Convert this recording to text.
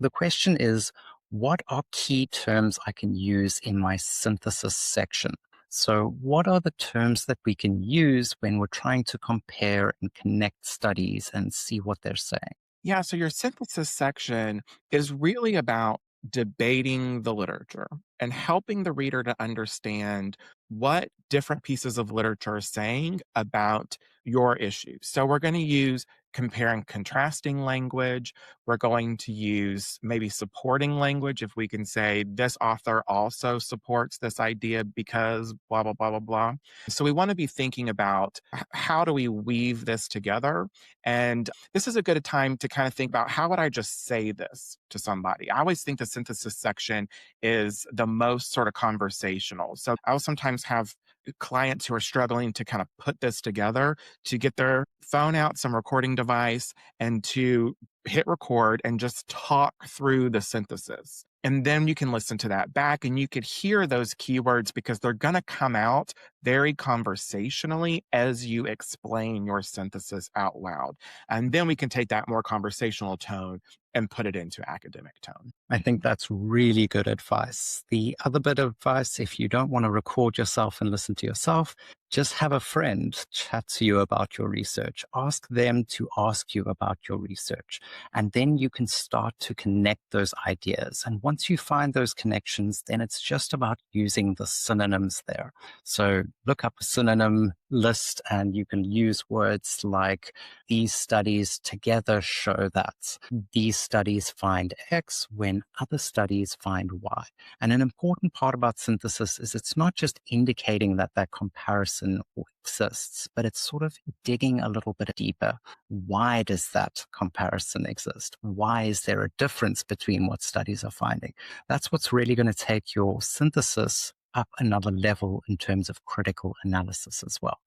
The question is, what are key terms I can use in my synthesis section? So, what are the terms that we can use when we're trying to compare and connect studies and see what they're saying? Yeah, so your synthesis section is really about debating the literature and helping the reader to understand what different pieces of literature are saying about your issue. So we're going to use compare and contrasting language. We're going to use maybe supporting language if we can say this author also supports this idea because blah, blah, blah, blah, blah. So we want to be thinking about how do we weave this together, and this is a good time to kind of think about how would I just say this to somebody? I always think the synthesis section is the most sort of conversational. So I'll sometimes have clients who are struggling to kind of put this together, to get their phone out, some recording device, and to hit record and just talk through the synthesis. And then you can listen to that back and you could hear those keywords because they're going to come out very conversationally as you explain your synthesis out loud. And then we can take that more conversational tone and put it into academic tone. I think that's really good advice. The other bit of advice, if you don't want to record yourself and listen to yourself, just have a friend chat to you about your research. Ask them to ask you about your research. And then you can start to connect those ideas. And once you find those connections, then it's just about using the synonyms there. So look up a synonym list and you can use words like these studies together show that these studies find X when other studies find Y. And an important part about synthesis is it's not just indicating that that comparison exists, but it's sort of digging a little bit deeper. Why does that comparison exist? Why is there a difference between what studies are finding? That's what's really going to take your synthesis up another level in terms of critical analysis as well.